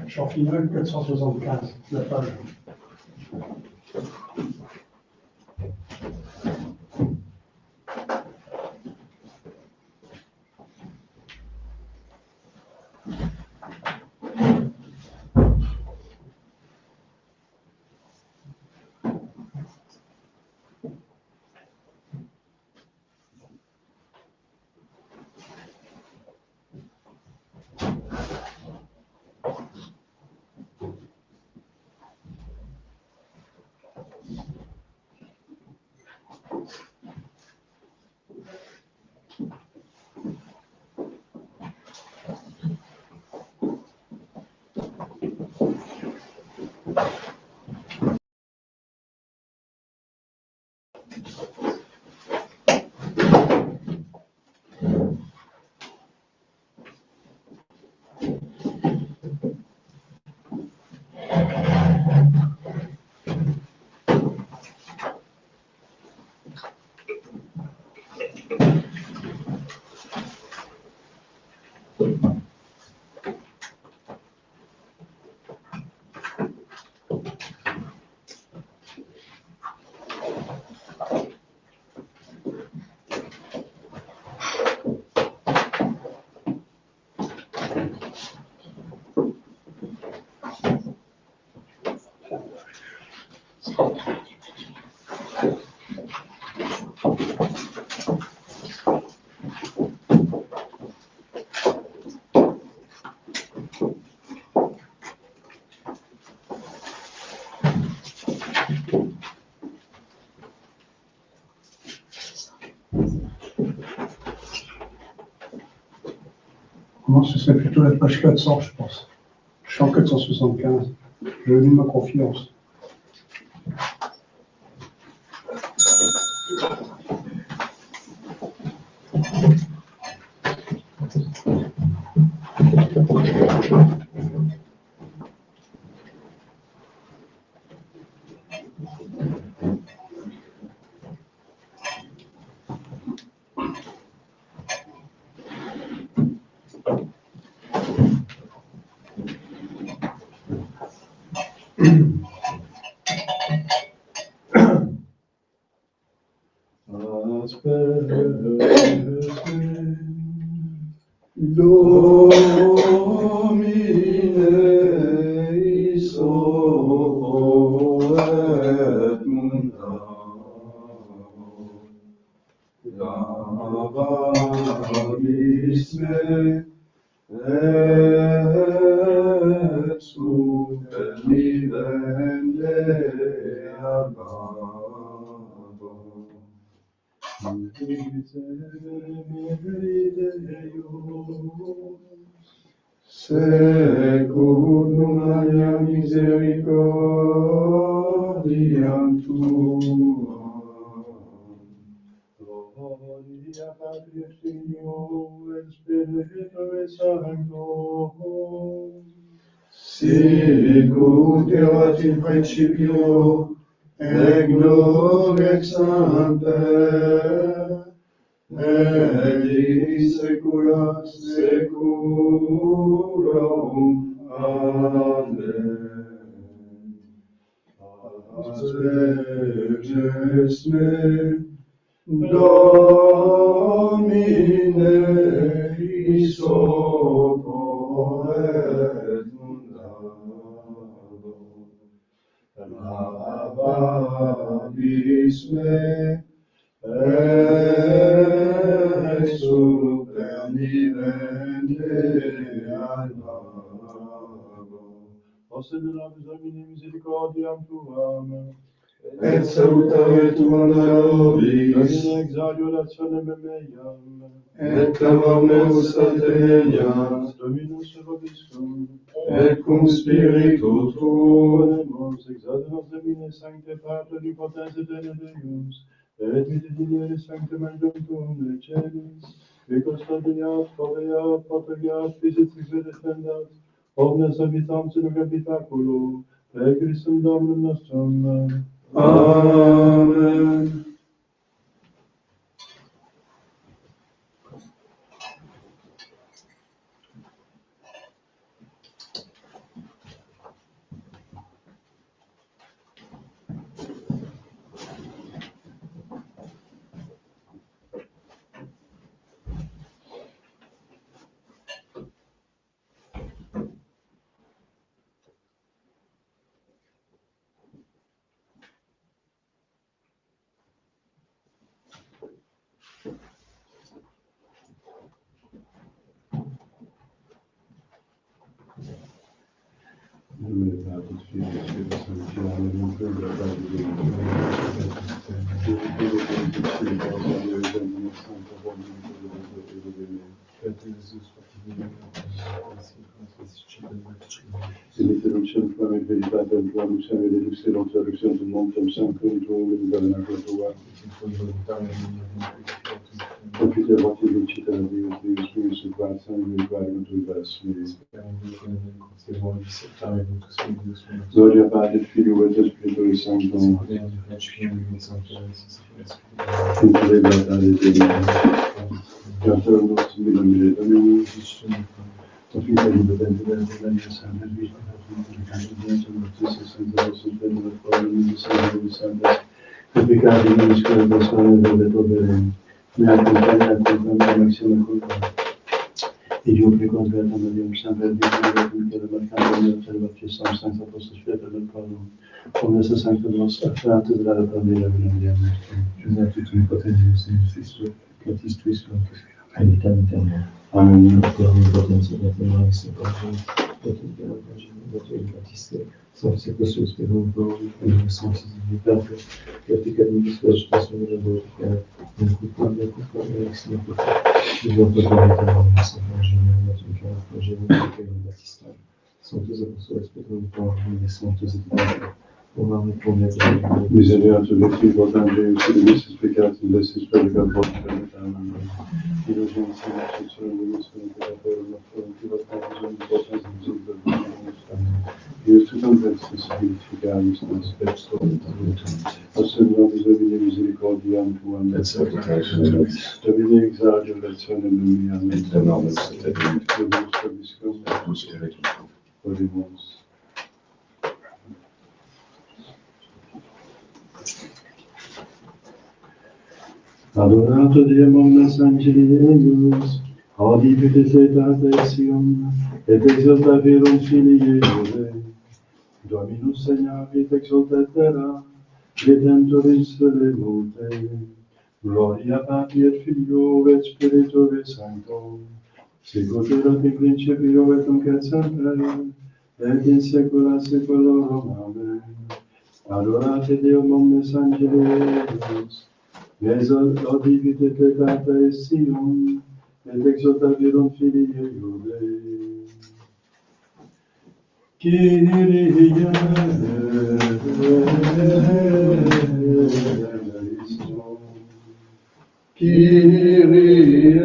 Jean Finol, 475, la page. Non, ce serait plutôt la page 400, je pense. Je suis en 475. Je lis ma confiance. Secundum alia misericordiam tuam. Gloria Patri et Filio et Spiritui Sancto. Sic ut erat in principio, et nunc et semper, et in saecula saeculorum. Amen. Pater me, Domine, his et mundabo. Lavabis me, et super nivende alabo. Posse de nobis Domine misericordiam tuam, et salutare tuam nobis, in exaudiorationem meam, et clamor meus salteniam, Dominus vobiscum, et cum spiritu tuo, onemus exaudamos Domine sancte Patri potens et Deus, et misericorde sanctum angelum tuum de celis, et custodiat, foveat, protegat, visits et defendat, omnes habitants in habitaculo, per Christum Dominum nostrum. Amen. tout de suite, Esprit Saint, mon Père, la part de Dieu, je vous prie de bénéficier du pardon de l'éternel Saint, pour vous et de bénir. Introducem Flamme Veritatem Tuam, Seme Deduxerum Traductionem Montem Sanctum Tuum, in Tabernaculum Tua. Profite voce dulciter Deus, Deus Deus, et quae sanguis quae Tui vas meis. Gloria Patri, Filio et Spiritui Sanctum. Inter Beatare Dei. Gratia nos miserere Dominus. Profite libetente Dei Sancta Vita, et peccati minis quae persone debet operem, me accompagna maxima culpa. Et Dieu préconce vertam Deum semper vivum et remarcandum et observatio sancta postus fiat del pardon. Omnes sancta nos affrates la repandere venendam. Joseph tu potentius in Christus, Christus tuis in vitam eterna. Amen. Potentius et max et Baptiste, sans séquestrer Spirou, et sans Père, Catholique, l'agitation de la voix, le coupable, l'accent, le voix de la Seigneur, Jésus, Baptiste, sans tous apôtres, Spirou, les saintes étoiles, on va répondre à miserere vecti votam Deus, et missis peccatis vestis peccator votam. Diligence et Deus, Deus tutam vestis vivificaris nos o Seigneur, vous avez miséricordiam tuam, et salutationem, Davide exagerationem meam, et enormes salutem, Deus proviscum, Orimus. Adorato Deum omnes angelius, audibitis et adesium, et exaltaverum Filii Dei. Dominus Segnavit exaltatera, Redemptoris Velemute, Gloria Patri et Filio et Spiritui Sancto, sicut erat in principio et nunc et semper, et in saecula saeculorum. Amen. Adorate Deum omnes angelius, audibitis et adesium, et exaltaverum Filii Dei. Kyrie eleison. Kyrie eleison.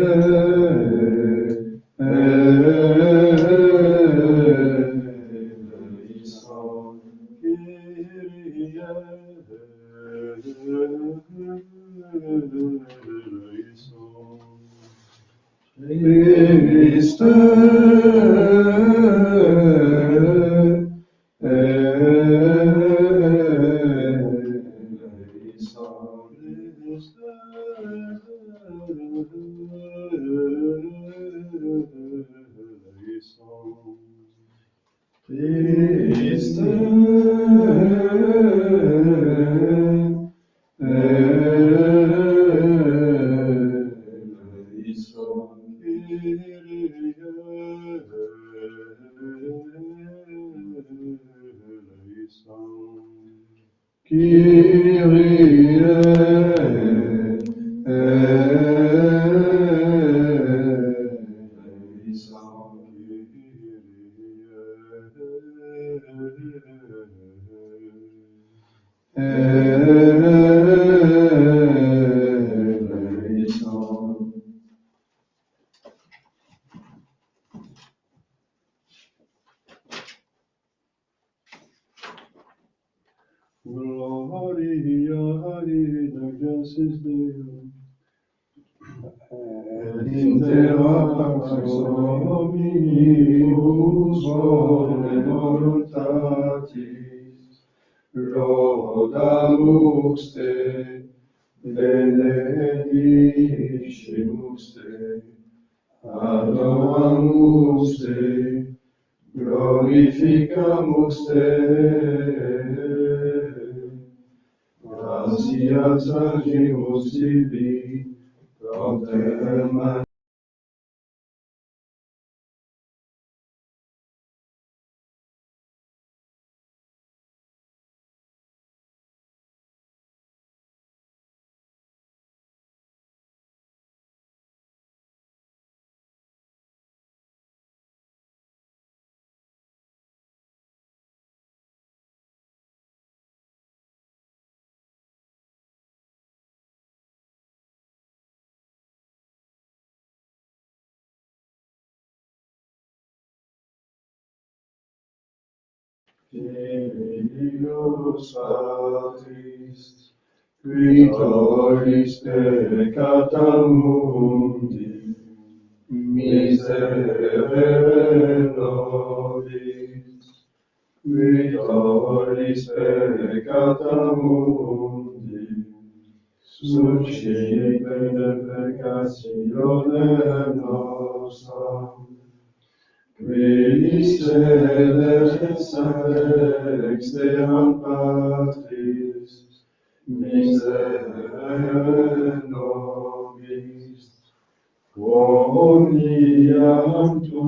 Christe Gloria in excelsis Deo, et in terra pax omnibus voluntatis, laudamus te, benedicimus te, adoramus te, glorificamus te. Gratias agimus tibi, propter Filius Patris, qui tollis peccata mundi, miserere nobis, qui tollis peccata mundi, suscite de peccationem nostram, qui sedes ex deam Patris, miserere nobis, quoniam tu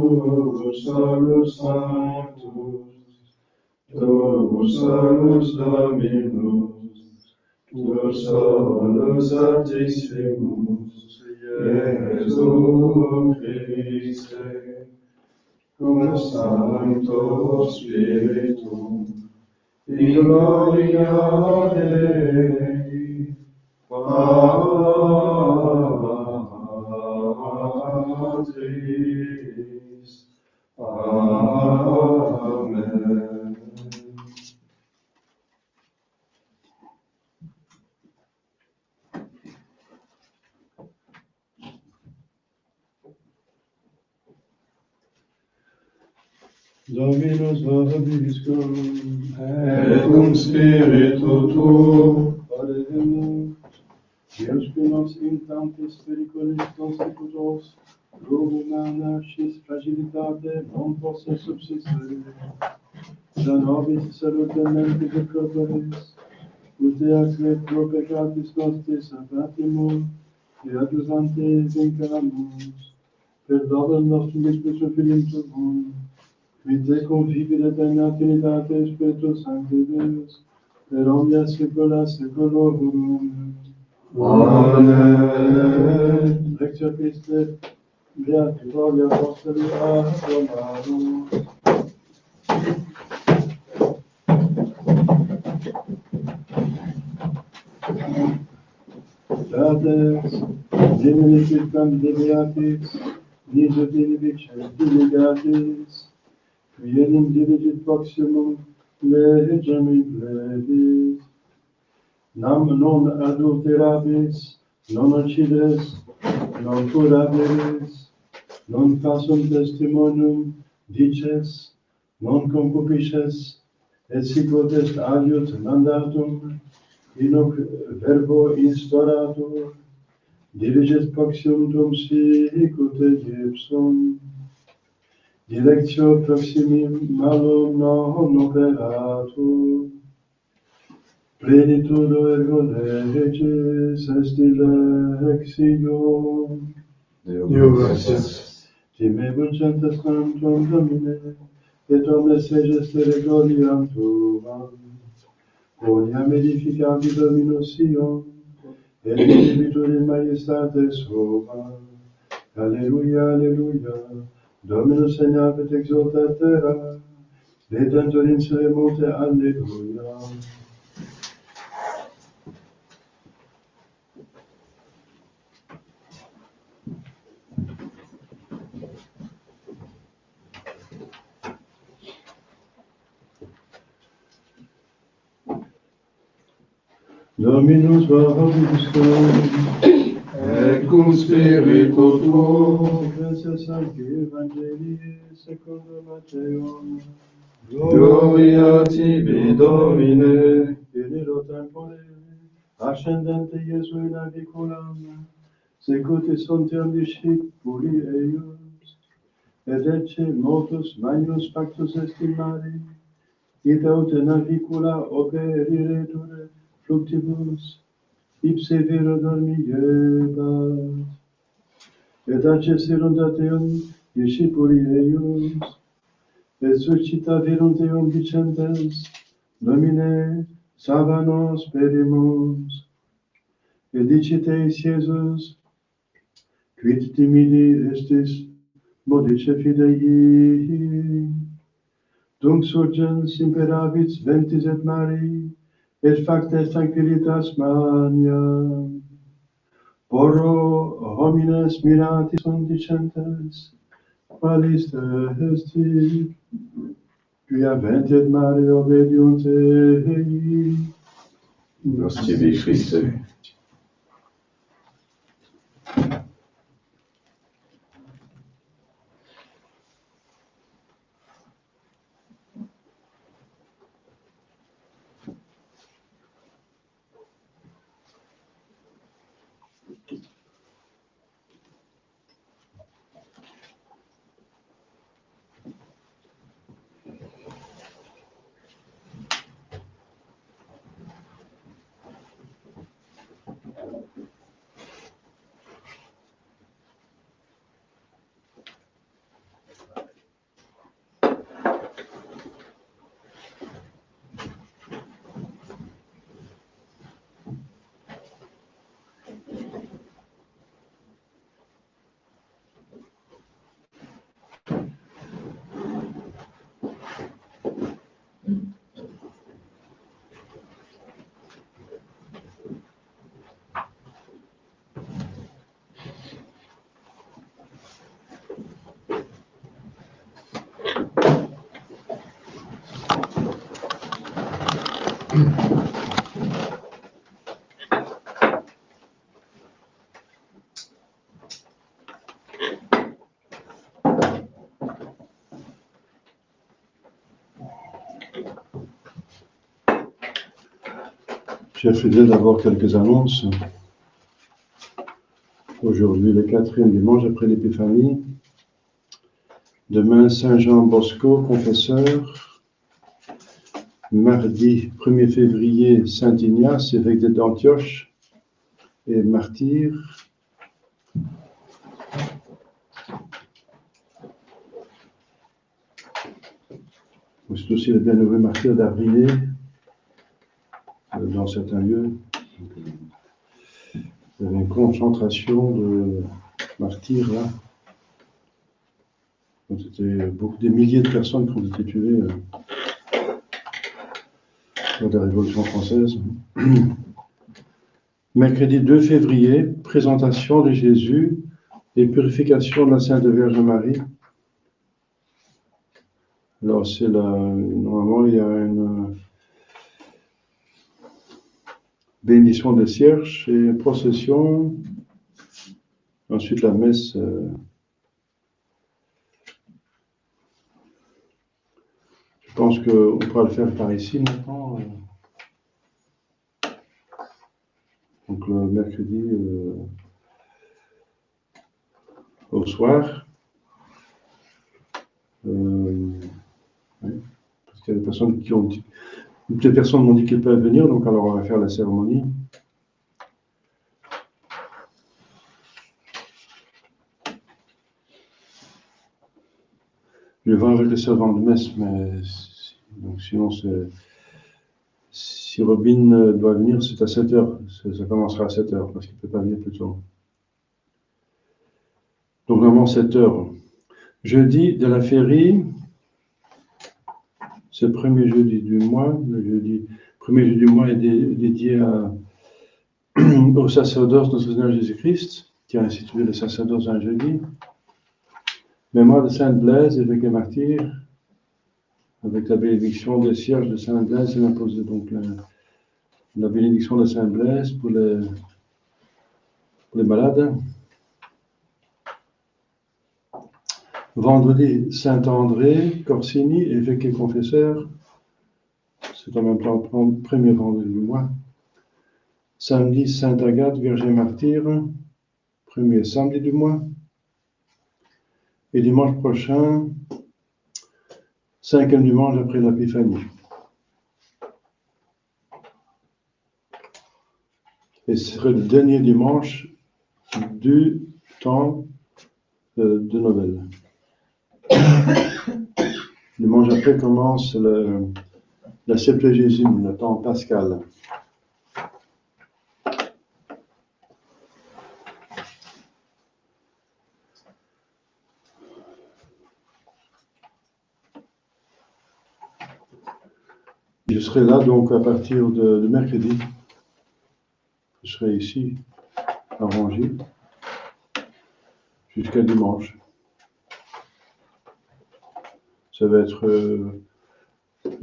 salus sanctus, tu salus Dominus, tu solus Altissimus, Iesu Christe, cum Sancto Spiritum, in gloria Dei, Patris. Amen. Dominus vobiscum, et cum spiritu tuo, oremus, Deus que nos in tantis periculis consecutos, pro humana sis fragilitate non posse subsistere, da nobis salutementi de corporis, uteaque pro peccatis nostris abatimus, et accusante vincamus, per dobem nostrum Spiritum Filium tuum, qui te confibile in Trinitate Spiritus Sancti Deus, per omnia saecula saeculorum. Amen. Lectio Christi, Beati Gloria Apostoli Romarum. Fratres, diminutitam deviatis, nisi dimivice diligatis, qui enim diligit proximum legem in plebis. Nam non adulterabis, non occides, non furabis, non falsum testimonium dices, non concupisces, et sic ut est adiut mandatum, in hoc verbo instauratur, diliget proximum tuum sic ut ipsum. Dilectio proximim malum non operatur, plenitudo ergo legis est dilectio. Deo gratias. Timebus sanctus Sanctum Domine, et omnes segestere gloriam Tuam. Quoniam edificavi Dominus Sion, et vivitur in majestate sua. Alleluia, alleluia. Dominus segnavit exultat terra, reddentor in se monte, alleluia. Dominus vobiscum, Et cum spiritu tuo, Gratia Sancti Evangelii secundo Matteo. gloria tibi, Domine. In illo tempore, ascendente Iesu in aviculam, secuti sunt iam discipuli eius, et ecce motus magnus factus est in mare, id aut in avicula operiretur fructibus, ipse vero dormiebat. Et accessirunt ad eum discipuli eius, et suscitavirunt eum dicentes, Domine, salva nos perimus. Et dicit eis Iesus, quid timidi estis modice fidei. Tunc surgens imperavit ventis et mari, et facta tranquillitas magna. Porro homines mirati sunt dicentes, qualis esti? Quia ventit Maria obediunt ei. Nos tibi Christe. Chers fidèles, d'abord quelques annonces. Aujourd'hui, le 4e dimanche après l'Épiphanie. Demain, Saint Jean Bosco, confesseur. Mardi 1er février, Saint Ignace, évêque d'Antioche et martyr. C'est aussi le bienheureux martyr d'Avrier, dans certains lieux. Il y avait une concentration de martyrs là. Donc, c'était des milliers de personnes qui ont été tuées lors de la Révolution française. Mercredi 2 février, présentation de Jésus et purification de la Sainte Vierge Marie. Alors, normalement, il y a une bénédiction de cierge et une procession. Ensuite, la messe. Je pense qu'on pourra le faire par ici maintenant. Donc, le mercredi au soir. Oui, parce qu'il y a des personnes qui ont dit. Toutes les personnes m'ont dit qu'elles peuvent venir, donc alors on va faire la cérémonie. Je vais voir avec le servant de messe, mais donc sinon, si Robin doit venir, c'est à 7h. Ça commencera à 7h, parce qu'il ne peut pas venir plus tôt. Donc normalement 7h. Jeudi de la féerie, c'est le premier jeudi du mois. Le premier jeudi du mois est dédié au sacerdoce de notre Seigneur Jésus-Christ, qui a institué le sacerdoce un jeudi. Mémoire de Sainte Blaise, évêque et martyr, avec la bénédiction des cierges de Sainte Blaise, il impose donc la bénédiction de Sainte Blaise pour les malades. Vendredi, Saint André, Corsini, évêque et confesseur. C'est en même temps le premier vendredi du mois. Samedi, Sainte Agathe, Vierge et martyr, premier samedi du mois. Et dimanche prochain, 5e dimanche après l'Épiphanie. Et ce serait le dernier dimanche du temps de Noël. Dimanche après commence la Septuagésime, le temps pascal. Je serai là donc à partir de mercredi. Je serai ici, à Rangy, jusqu'à dimanche. Ça va être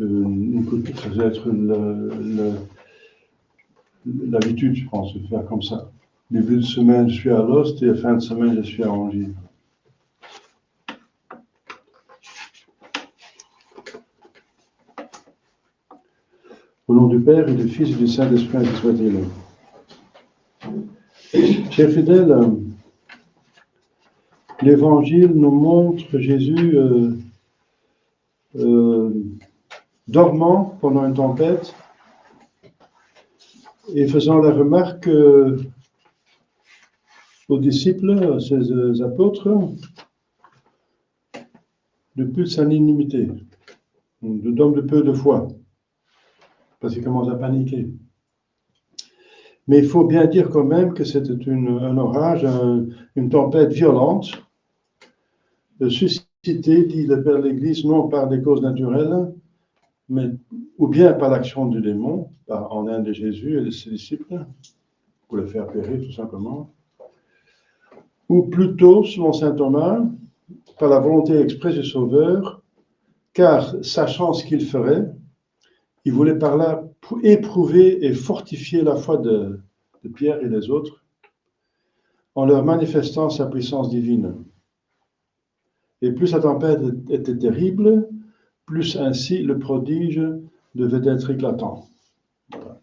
Ça doit être l'habitude, je pense, de faire comme ça. Début de semaine, je suis à l'Ost et fin de semaine, je suis à Angers. Au nom du Père et du Fils et du Saint-Esprit, ainsi soit-il. Chers fidèles, l'Évangile nous montre Jésus dormant pendant une tempête et faisant la remarque aux disciples, à ses apôtres, de pusillanimité, d'hommes de peu de foi, parce qu'ils commencent à paniquer. Mais il faut bien dire quand même que c'était un orage, une tempête violente, suscitée, dit le Père de l'Église, non par des causes naturelles, mais ou bien par l'action du démon, en un de Jésus et de ses disciples, pour le faire périr tout simplement, ou plutôt, selon saint Thomas, par la volonté expresse du Sauveur, car sachant ce qu'il ferait, il voulait par là éprouver et fortifier la foi de Pierre et des autres, en leur manifestant sa puissance divine. Et plus la tempête était terrible, plus ainsi le prodige devait être éclatant. Voilà.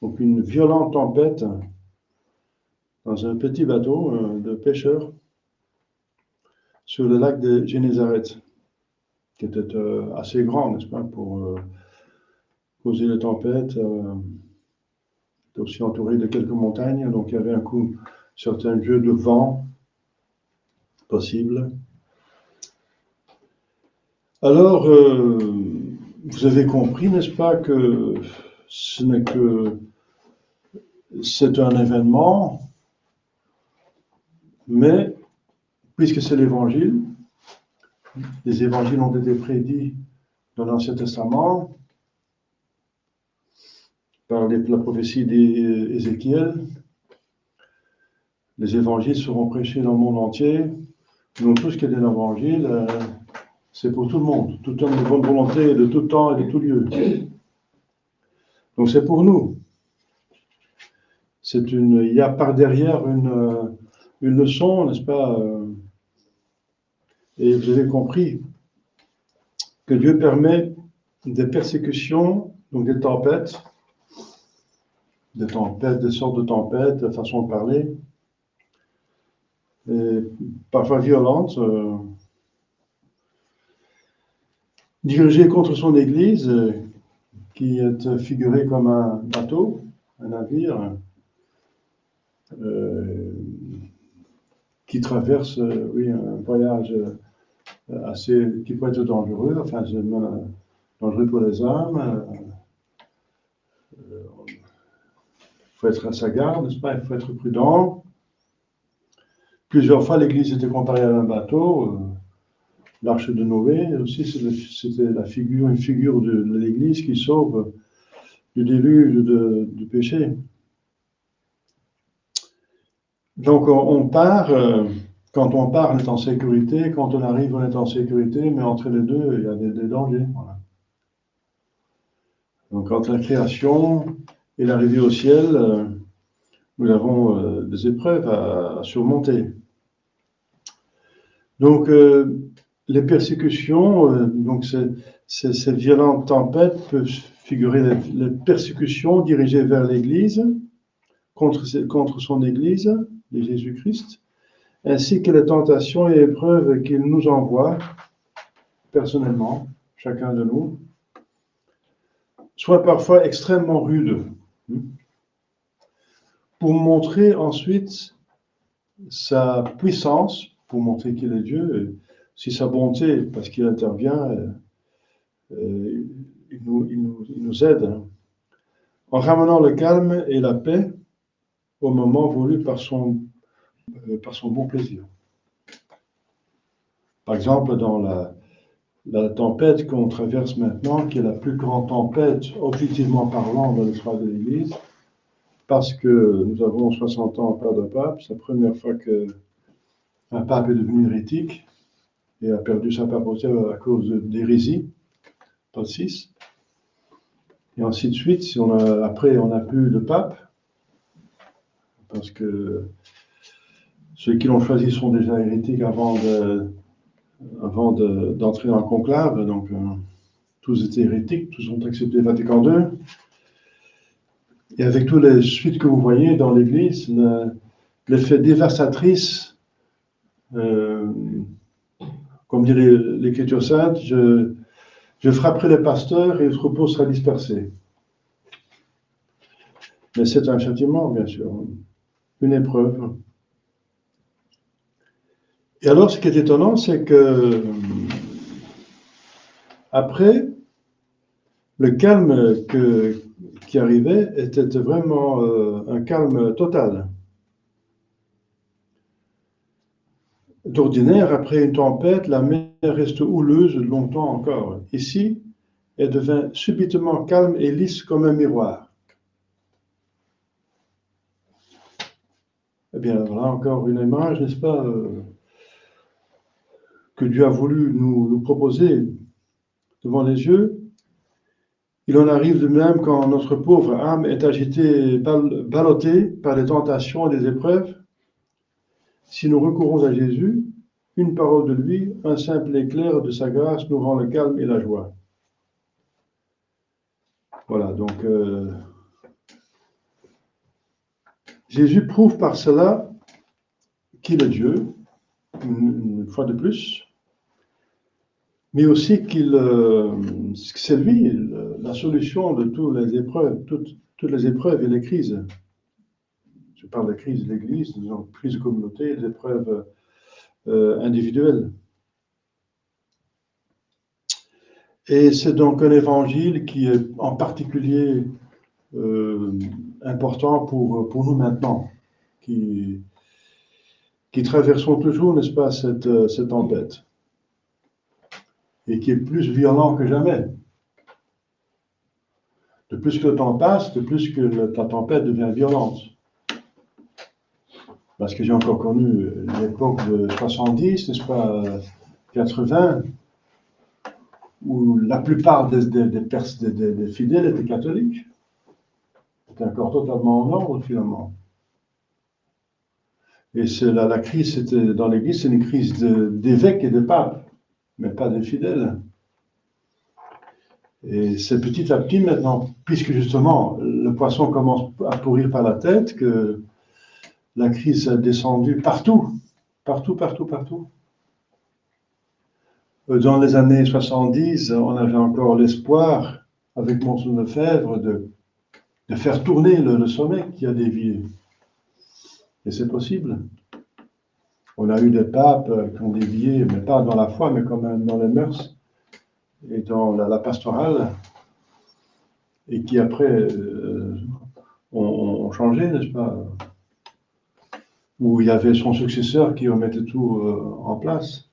Donc une violente tempête dans un petit bateau de pêcheurs sur le lac de Génézareth, qui était assez grand, n'est-ce pas, pour causer la tempête. C'était aussi entouré de quelques montagnes, donc il y avait un coup certains jeux de vent possibles. Alors, vous avez compris, n'est-ce pas, que c'est un événement, mais puisque c'est l'Évangile, les évangiles ont été prédits dans l'Ancien Testament par la prophétie d'Ézéchiel. Les évangiles seront prêchés dans le monde entier. Donc tout ce qui est dans l'Évangile, c'est pour tout le monde, tout homme de bonne volonté, de tout temps et de tout lieu. Donc c'est pour nous. Il y a par derrière une leçon, n'est-ce pas, et vous avez compris que Dieu permet des persécutions, donc des tempêtes, des sortes de tempêtes, de façon de parler, et parfois violentes, dirigées contre son Église, qui est figurée comme un bateau, un navire, qui traverse, un voyage qui peut être dangereux, enfin, dangereux pour les hommes. Il faut être à sa garde, n'est-ce pas? Il faut être prudent. Plusieurs fois, l'Église était comparée à un bateau. L'arche de Noé aussi, c'était une figure de l'Église qui sauve du déluge du péché. Donc on part, quand on part, on est en sécurité, quand on arrive, on est en sécurité, mais entre les deux, il y a des dangers. Voilà. Donc entre la création et l'arrivée au ciel, nous avons des épreuves à surmonter. Donc les persécutions, donc ces violentes tempêtes peuvent figurer les persécutions dirigées vers l'Église, contre son Église, de Jésus-Christ, ainsi que les tentations et épreuves qu'il nous envoie personnellement, chacun de nous, soit parfois extrêmement rudes, pour montrer ensuite sa puissance, pour montrer qu'il est Dieu, et si sa bonté, parce qu'il intervient, il nous aide, en ramenant le calme et la paix au moment voulu par son bon plaisir. Par exemple, dans la tempête qu'on traverse maintenant, qui est la plus grande tempête, objectivement parlant, dans l'histoire de l'Église, parce que nous avons 60 ans pas de pape, c'est la première fois qu'un pape est devenu hérétique et a perdu sa papauté à cause d'hérésie, Paul VI. Et ainsi de suite, après on n'a plus de pape, parce que ceux qui l'ont choisi sont déjà hérétiques avant d'entrer dans le conclave, donc tous étaient hérétiques, tous ont accepté Vatican II. Et avec toutes les suites que vous voyez dans l'Église, l'effet dévastatrice, comme dirait l'Écriture sainte, je frapperai les pasteurs et le troupeau sera dispersé. Mais c'est un châtiment, bien sûr, une épreuve. Et alors, ce qui est étonnant, c'est que après, le calme qui arrivait était vraiment un calme total. D'ordinaire, après une tempête, la mer reste houleuse longtemps encore. Ici, elle devint subitement calme et lisse comme un miroir. Eh bien, voilà encore une image, n'est-ce pas, que Dieu a voulu nous proposer devant les yeux. Il en arrive de même quand notre pauvre âme est agitée, ballottée par les tentations et les épreuves. Si nous recourons à Jésus, une parole de lui, un simple éclair de sa grâce nous rend le calme et la joie. Voilà, donc Jésus prouve par cela qu'il est Dieu, une fois de plus, mais aussi que c'est lui la solution de toutes les épreuves et les crises. Je parle des crises de l'Église, disons, crises de communauté, des épreuves individuelles. Et c'est donc un évangile qui est en particulier important pour nous maintenant, qui traversons toujours, n'est-ce pas, cette tempête, et qui est plus violent que jamais. De plus que le temps passe, de plus que la tempête devient violente. Parce que j'ai encore connu l'époque de 70, n'est-ce pas, 80, où la plupart des fidèles étaient catholiques. C'était encore totalement en ordre, finalement. Et la crise dans l'Église, c'est une crise d'évêques et de papes, mais pas des fidèles. Et c'est petit à petit maintenant, puisque justement le poisson commence à pourrir par la tête, que la crise a descendu partout. Dans les années 70, on avait encore l'espoir, avec Monseigneur Lefebvre, de faire tourner le sommet qui a dévié. Et c'est possible. On a eu des papes qui ont dévié, mais pas dans la foi, mais quand même dans les mœurs et dans la pastorale, et qui après ont changé, n'est-ce pas? Où il y avait son successeur qui remettait tout en place.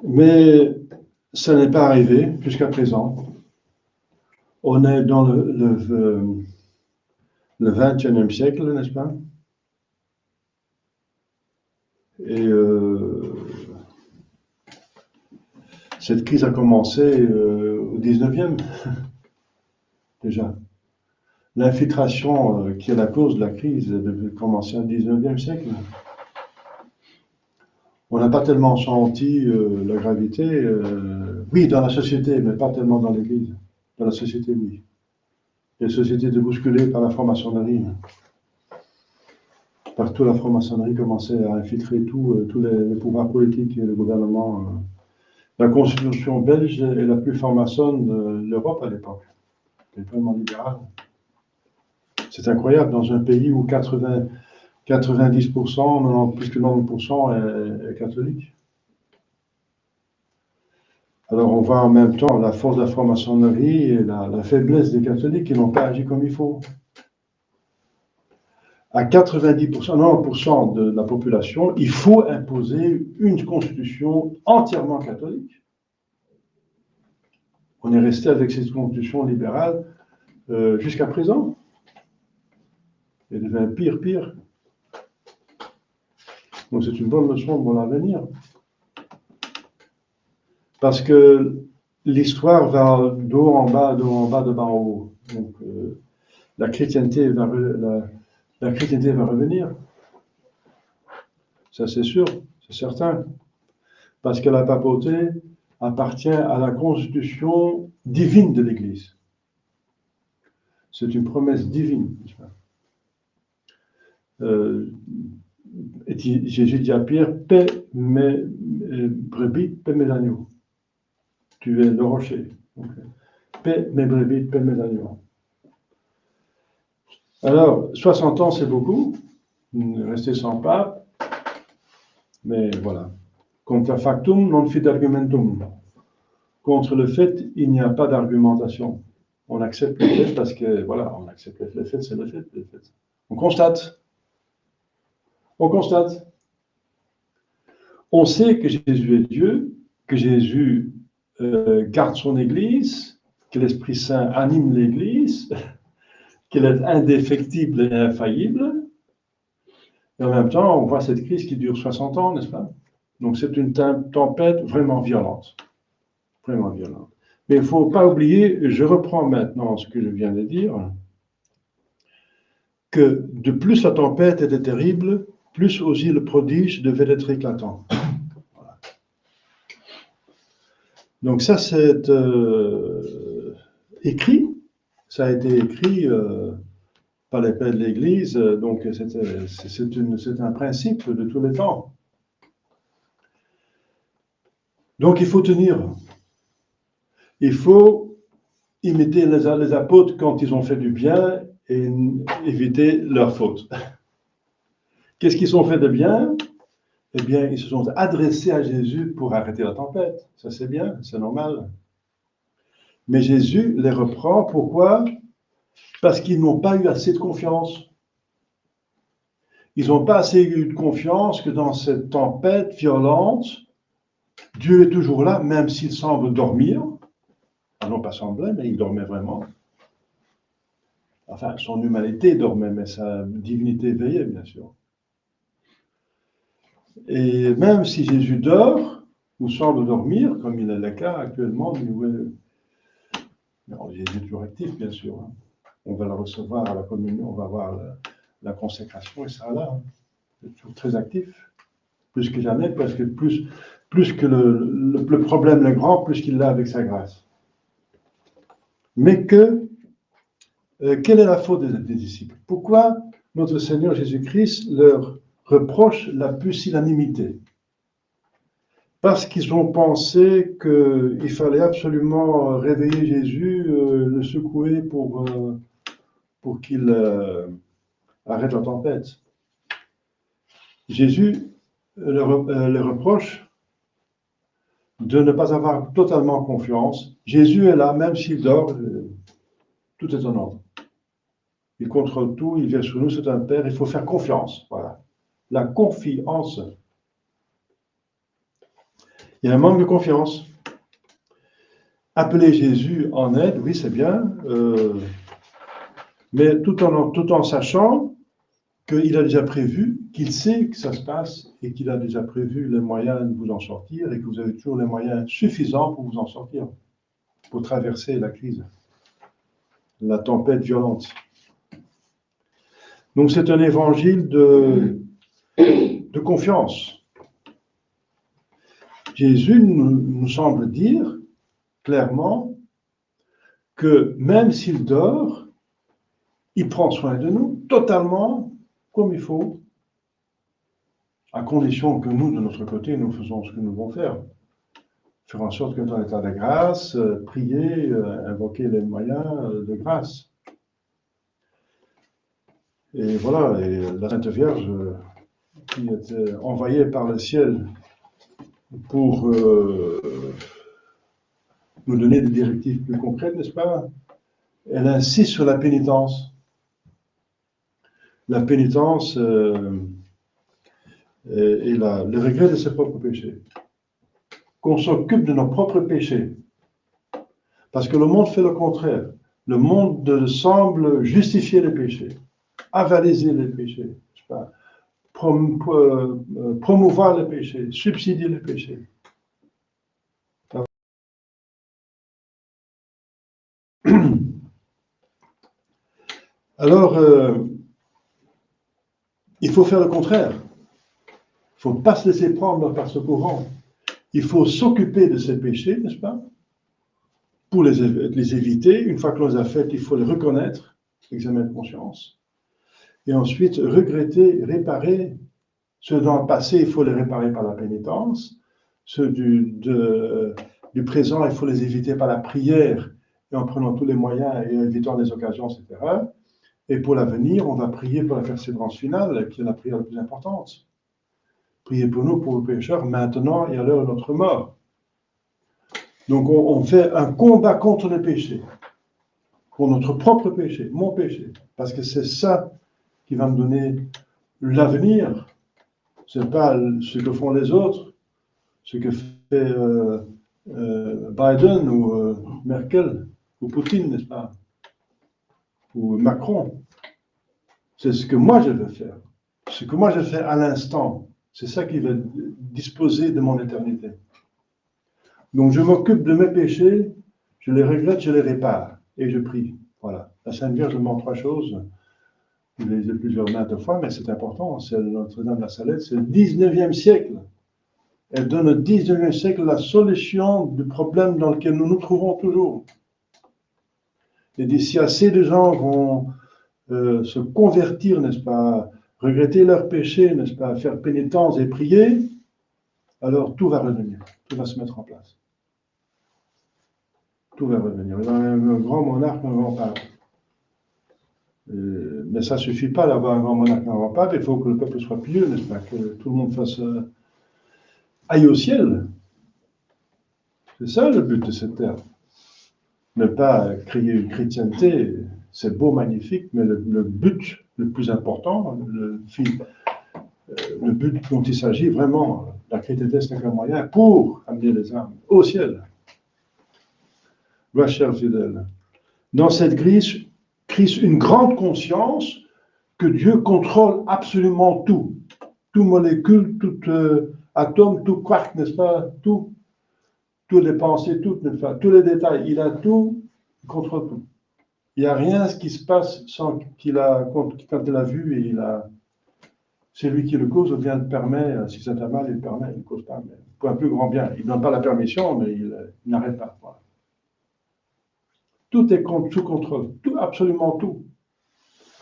Mais ça n'est pas arrivé jusqu'à présent. On est dans le 21e siècle, n'est-ce pas? Et cette crise a commencé au 19e, déjà. L'infiltration qui est la cause de la crise devait commencer au 19e siècle. On n'a pas tellement senti la gravité, oui, dans la société, mais pas tellement dans l'Église. Dans la société, oui. Les sociétés étaient bousculées par la franc-maçonnerie. Partout, la franc-maçonnerie commençait à infiltrer tous les pouvoirs politiques et le gouvernement. La constitution belge est la plus franc-maçonne de l'Europe à l'époque. Elle est tellement libérale. C'est incroyable, dans un pays où 90%, plus que 90% est catholique. Alors on voit en même temps la force de la franc-maçonnerie et la faiblesse des catholiques qui n'ont pas agi comme il faut. À 90%, 90% de la population, il faut imposer une constitution entièrement catholique. On est resté avec cette constitution libérale jusqu'à présent. Elle devient pire. Donc c'est une bonne leçon pour l'avenir. Parce que l'histoire va d'haut en bas, d'haut en bas, de bas en haut. Donc, la chrétienté va revenir. Ça, c'est sûr, c'est certain. Parce que la papauté appartient à la constitution divine de l'Église. C'est une promesse divine, n'est-ce pas? Et Jésus dit à Pierre, paie mes brebis, paie mes agneaux. Tu es le rocher. Donc, paie mes brebis, paie mes agneaux. Alors, 60 ans, c'est beaucoup. Rester sans pape. Mais voilà. Contra factum non fit argumentum. Contre le fait, il n'y a pas d'argumentation. On accepte le fait parce que, voilà, on accepte le fait, c'est le fait. On constate. On constate. On sait que Jésus est Dieu, que Jésus garde son Église, que l'Esprit Saint anime l'Église, qu'elle est indéfectible et infaillible. Et en même temps, on voit cette crise qui dure 60 ans, n'est-ce pas? Donc c'est une tempête vraiment violente. Vraiment violente. Mais il ne faut pas oublier, je reprends maintenant ce que je viens de dire, que de plus la tempête était terrible, plus aussi le prodige devait être éclatant. Voilà. Donc ça, c'est écrit, ça a été écrit par les pères de l'Église, donc c'est un principe de tous les temps. Donc il faut tenir. Il faut imiter les apôtres quand ils ont fait du bien et éviter leurs fautes. Qu'est-ce qu'ils ont fait de bien? Eh bien, ils se sont adressés à Jésus pour arrêter la tempête. Ça, c'est bien, c'est normal. Mais Jésus les reprend. Pourquoi? Parce qu'ils n'ont pas eu assez de confiance. Ils n'ont pas assez eu de confiance que dans cette tempête violente, Dieu est toujours là, même s'il semble dormir. Ah non, pas semblait, mais il dormait vraiment. Enfin, son humanité dormait, mais sa divinité veillait, bien sûr. Et même si Jésus dort, ou semble dormir, comme il est le cas actuellement, Jésus est toujours actif, bien sûr. On va le recevoir à la communion, on va voir la consécration, et ça là. Il est toujours très actif, plus que jamais, parce que plus que le problème est grand, plus qu'il l'a avec sa grâce. Mais quelle est la faute des disciples? Pourquoi notre Seigneur Jésus-Christ leur reproche la pusillanimité? Parce qu'ils ont pensé qu'il fallait absolument réveiller Jésus, le secouer pour qu'il arrête la tempête. Jésus leur reproche de ne pas avoir totalement confiance. Jésus est là, même s'il dort, tout est en ordre. Il contrôle tout, il vient sur nous, c'est un Père, il faut faire confiance. Voilà. La confiance. Il y a un manque de confiance. Appeler Jésus en aide, oui, c'est bien, mais tout en sachant qu'il a déjà prévu, qu'il sait que ça se passe et qu'il a déjà prévu les moyens de vous en sortir et que vous avez toujours les moyens suffisants pour vous en sortir, pour traverser la crise, la tempête violente. Donc c'est un évangile de confiance. Jésus nous semble dire clairement que même s'il dort, il prend soin de nous totalement comme il faut, à condition que nous, de notre côté, nous faisons ce que nous devons faire. Faire en sorte que dans l'état de grâce, prier, invoquer les moyens de grâce. Et voilà, et la Sainte Vierge, qui était envoyée par le ciel pour nous donner des directives plus concrètes, n'est-ce pas? Elle insiste sur la pénitence. La pénitence et le regret de ses propres péchés. Qu'on s'occupe de nos propres péchés. Parce que le monde fait le contraire. Le monde semble justifier les péchés, avaliser les péchés, je sais pas, promouvoir les péchés, subsidier les péchés. Alors, il faut faire le contraire. Il ne faut pas se laisser prendre par ce courant. Il faut s'occuper de ces péchés, n'est-ce pas? Pour les éviter. Une fois que l'on les a faits, il faut les reconnaître, examen de conscience. Et ensuite, regretter, réparer. Ceux dans le passé, il faut les réparer par la pénitence. Ceux du présent, il faut les éviter par la prière et en prenant tous les moyens et en évitant les occasions, etc. Et pour l'avenir, on va prier pour la persévérance finale, qui est la prière la plus importante. Priez pour nous, pour les pécheurs, maintenant et à l'heure de notre mort. Donc on fait un combat contre le péché, pour notre propre péché, mon péché, parce que c'est ça qui va me donner l'avenir. C'est pas ce que font les autres, ce que fait Biden ou Merkel ou Poutine, n'est-ce pas, ou Macron. C'est ce que moi je veux faire, ce que moi je fais à l'instant. C'est ça qui va disposer de mon éternité. Donc je m'occupe de mes péchés, je les regrette, je les répare et je prie. Voilà. La Sainte Vierge demande 3 choses. Je les ai plusieurs maintes fois, mais c'est important. C'est Notre-Dame de la Salette, c'est le 19e siècle. Elle donne au 19e siècle la solution du problème dans lequel nous nous trouvons toujours. Et d'ici assez de gens vont se convertir, n'est-ce pas, regretter leurs péchés, n'est-ce pas, faire pénitence et prier, alors tout va revenir, tout va se mettre en place. Tout va revenir. Il y a un grand monarque, un grand pape. Mais ça ne suffit pas d'avoir un grand monarque, un grand pape, il faut que le peuple soit pieux, n'est-ce pas, que tout le monde fasse aille au ciel. C'est ça le but de cette terre. Ne pas créer une chrétienté, c'est beau, magnifique, mais le but le plus important, le but dont il s'agit vraiment, la chrétienté, c'est un moyen pour amener les âmes au ciel. Chers fidèles, dans cette crise une grande conscience que Dieu contrôle absolument tout. Tout molécule, tout atome, tout quark, n'est-ce pas? Toutes les pensées, n'est-ce pas? Tous les détails. Il a tout, il contrôle tout. Il n'y a rien qui se passe sans qu'il a, quand il a vu et c'est lui qui le cause ou bien le permet. Si ça t'a mal, il le permet, il ne cause pas. Mais pour un plus grand bien. Il ne donne pas la permission, mais il n'arrête pas. Voilà. Tout est sous contrôle, tout, absolument tout.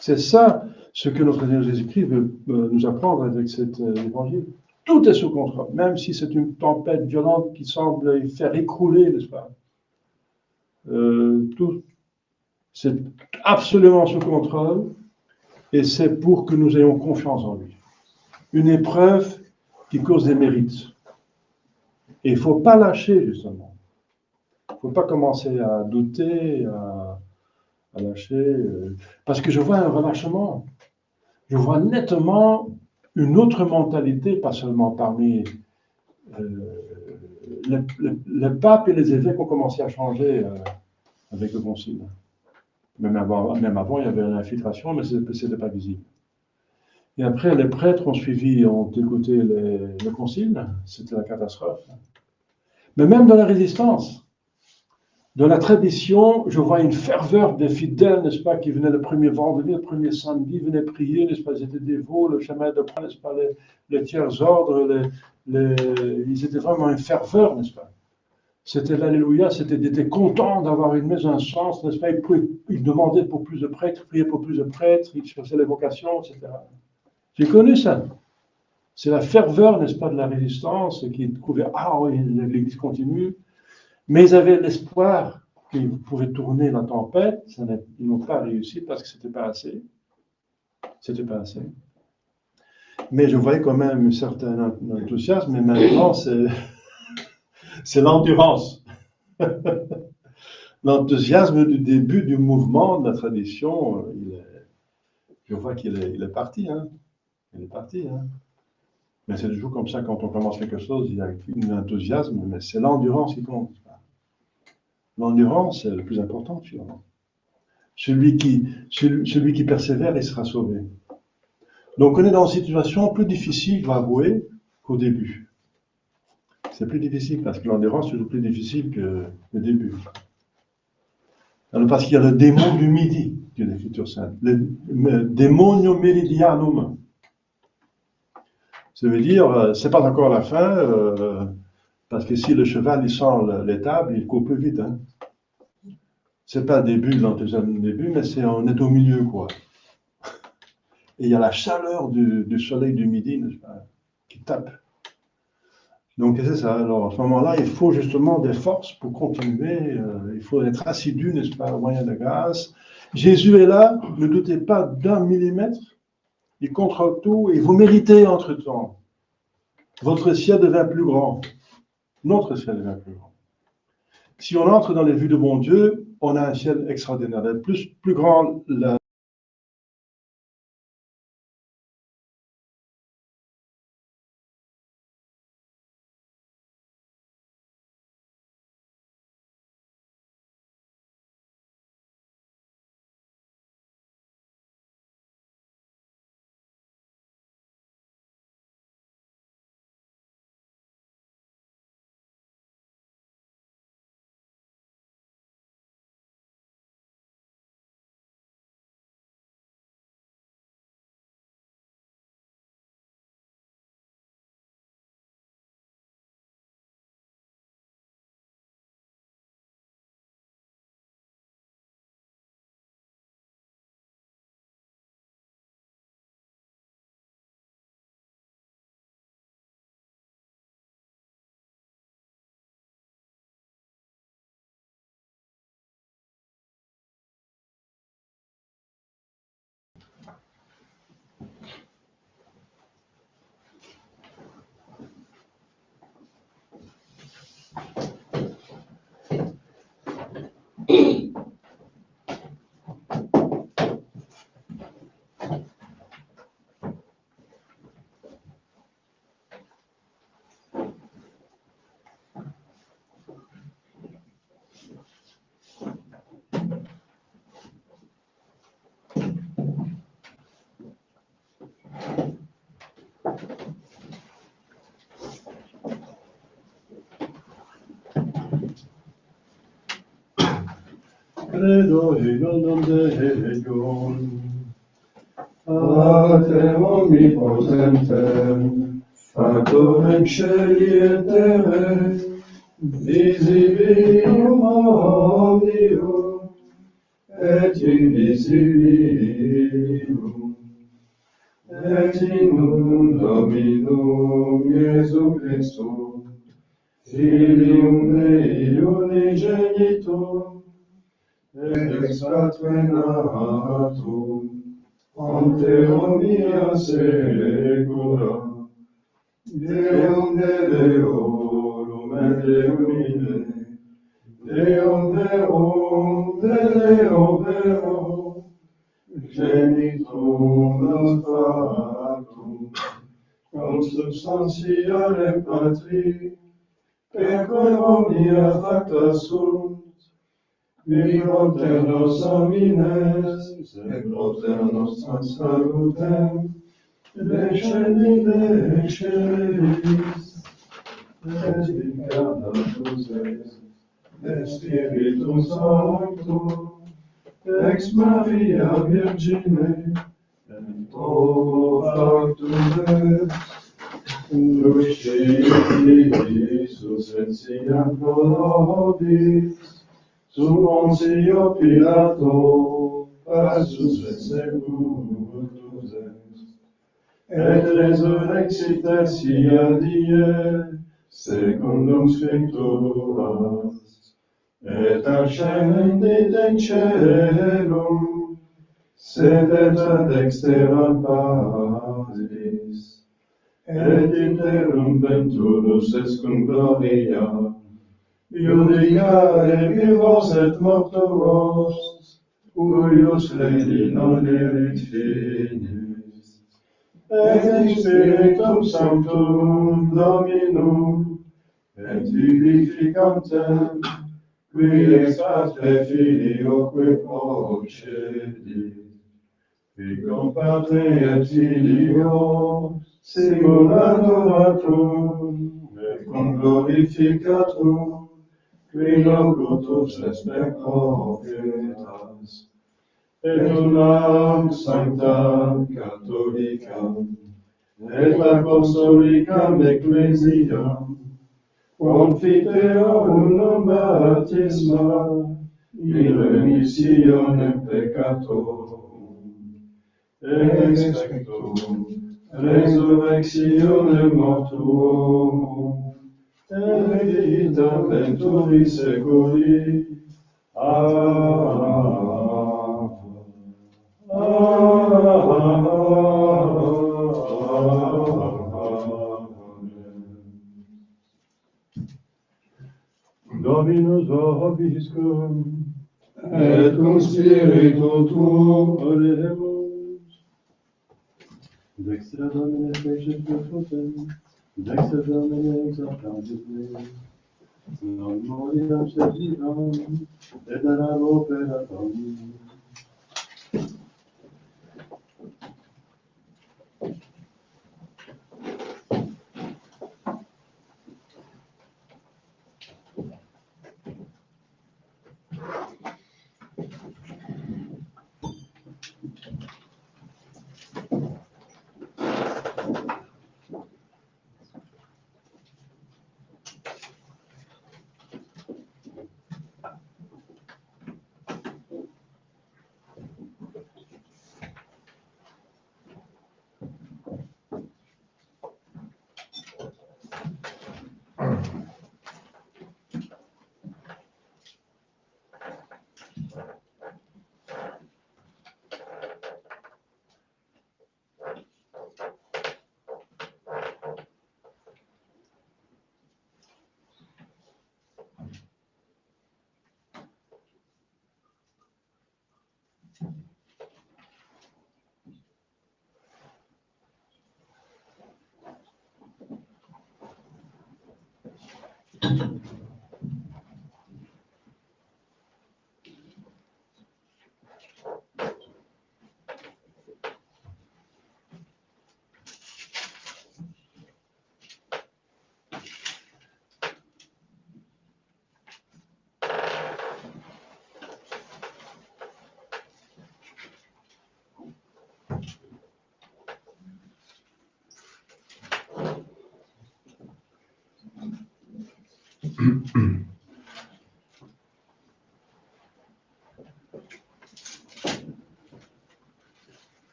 C'est ça ce que notre Seigneur Jésus-Christ veut nous apprendre avec cet évangile. Tout est sous contrôle, même si c'est une tempête violente qui semble faire écrouler, n'est-ce pas? Tout, c'est absolument sous contrôle et c'est pour que nous ayons confiance en lui. Une épreuve qui cause des mérites. Et il ne faut pas lâcher, justement. Il ne faut pas commencer à douter, à lâcher, parce que je vois un relâchement. Je vois nettement une autre mentalité, pas seulement parmi les papes et les évêques ont commencé à changer avec le concile. Même avant, il y avait l'infiltration, mais ce n'était pas visible. Et après, les prêtres ont écouté le concile, c'était la catastrophe. Mais même dans la résistance, dans la tradition, je vois une ferveur des fidèles, n'est-ce pas, qui venaient le premier vendredi, le premier samedi, venaient prier, n'est-ce pas, ils étaient dévots, le chemin de pain, n'est-ce pas, les tiers ordres, ils étaient vraiment une ferveur, n'est-ce pas. C'était l'Alléluia, ils étaient contents d'avoir une maison, un sens, n'est-ce pas, ils demandaient pour plus de prêtres, priaient pour plus de prêtres, ils cherchaient les vocations, etc. J'ai connu ça. C'est la ferveur, n'est-ce pas, de la résistance qui trouvait, ah oui, l'Église continue. Mais ils avaient l'espoir qu'ils pouvaient tourner la tempête. Ils n'ont pas réussi parce que c'était pas assez. C'était pas assez. Mais je voyais quand même un certain enthousiasme. Mais maintenant, c'est l'endurance. L'enthousiasme du début du mouvement de la tradition, je vois qu'il est parti. Hein. Il est parti. Hein. Mais c'est toujours comme ça, quand on commence quelque chose, il y a un enthousiasme, mais c'est l'endurance qui compte. L'endurance, c'est le plus important, finalement. Celui qui persévère, il sera sauvé. Donc, on est dans une situation plus difficile, je dois avouer, qu'au début. C'est plus difficile, parce que l'endurance, c'est plus difficile que le début. Alors, parce qu'il y a le démon du midi, dit l'Écriture sainte, le démonio meridianum. Ça veut dire, c'est pas encore la fin, parce que si le cheval il sent l'étable, il court plus vite. Hein. C'est pas le début, l'enthousiasme début, mais on est au milieu, quoi. Et il y a la chaleur du soleil du midi, n'est-ce pas, qui tape. Donc c'est ça. Alors à ce moment-là, il faut justement des forces pour continuer. Il faut être assidu, n'est-ce pas, au moyen de grâce. Jésus est là, ne doutez pas d'un millimètre. Il contrôle tout et vous méritez entre-temps. Votre ciel devient plus grand. Notre ciel devient plus grand. Si on entre dans les vues de bon Dieu, on a un ciel extraordinaire. Plus grand Credo in nome Deo, Patrem omnipotentem, Factorem Celi et terrae, visibilium omnium, et invisibilium, et in Dominum Iesu Christum, Filium Dei unigenitum, ex patre natum, ante omnia secula, Deum de Deorum et Deum in Deum verum de Deo verum, genitum nostrum, consubstantiale patri, per quem omnia facta sunt, vi propter nos homines, et propter nostram salutem, descendi de celis, et incarnatus es, et Spiritus Sanctus, ex Maria Virgine, et ovo factus est, Lucius et siam nobis, sub Pontio Pilato, passus et secundus est, et resurrexit tertia die, secundum scripturas, et ascendit in caelum, sedet ad exteram Patris, et interrumpenturus est cum gloria, iudicare vivos et mortuos, cuius legi non erit finis, et in Spiritum Sanctum Dominum, et vivificantem, qui ex Patre Filioque procedit, qui cum Patre et Filio, simul adoratum, et cum glorificatum, qui locutus espe prophetas, et unam sanctam catholicam, et apostolicam ecclesiam, confiteor unum baptisma, in remissionem peccatorum, expectum resurrectionem mortuorum, et vitam venturi seculi. Amen. Dominus vobiscum, et cum spiritu tuo, oremus. Dextra Domine fecit virtutem, dextra Domine exaltandit me, non moriam sed vivam, et ad operatam.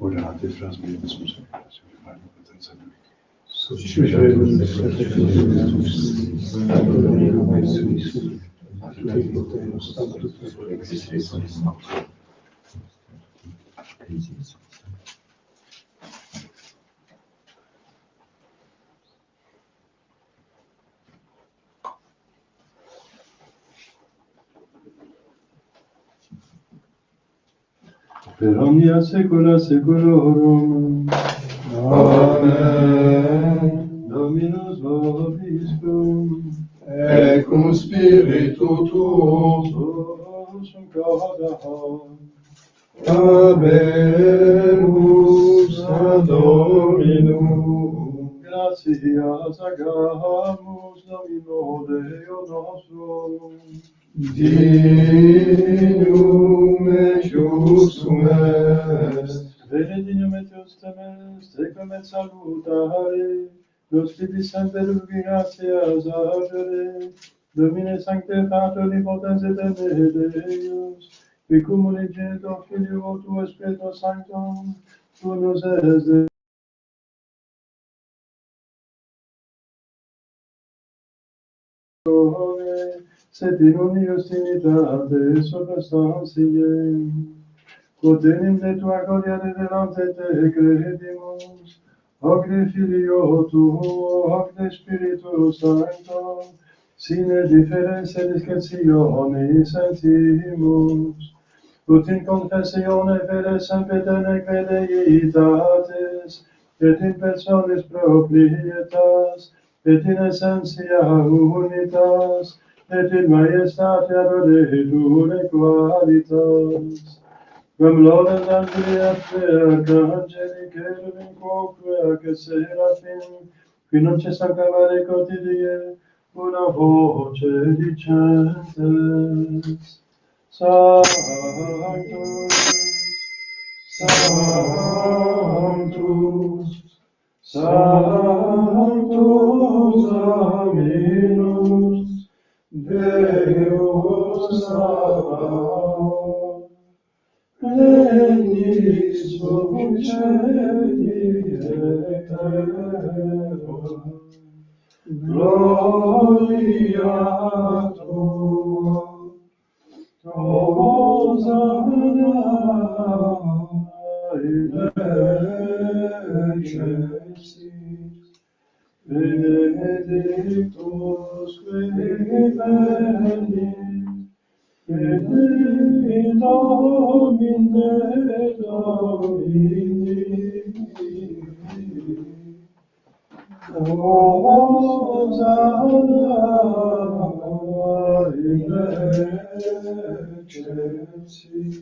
Oder hat jetzt was mit dem Musik? Per omnia saecula saeculorum. Amen. Dominus vobiscum. Et cum spiritu tuo, Sum cauda habemus ad Dominum. gratias agamus Domino Deo nostrum. Dignum et justum est, Benedignum et justum est, tecum et salutare, nos Spiritus Sancte gratias agere, Domine Sancte Patri potens et Deus, qui communigetur Filio tuo Spiritus Sanctum, unus es de sed in unius unitate substantiae, quod enim de tua gloria delante te credimus, hoc de Filio tuo, hoc de Spiritus Sancto, sine differentia discretionis sentimus, ut in confessione fide sempiterne crediitatis, et in personis proprietas, et in essentia unitas, et in maestatia rodetur qualitas. Quem lodes Anglia arcangeli, cherubim, quoque ac seraphim, qui non cessam cavare quotidie, una voce dicentes, Sanctus, Sanctus, Sanctus Dominus, Deus Sabaoth, Regnis sub celi et terra, gloria tua, Hosanna in excelsis, benedictus qui venit, in nomine Domini. Hosanna in excelsis.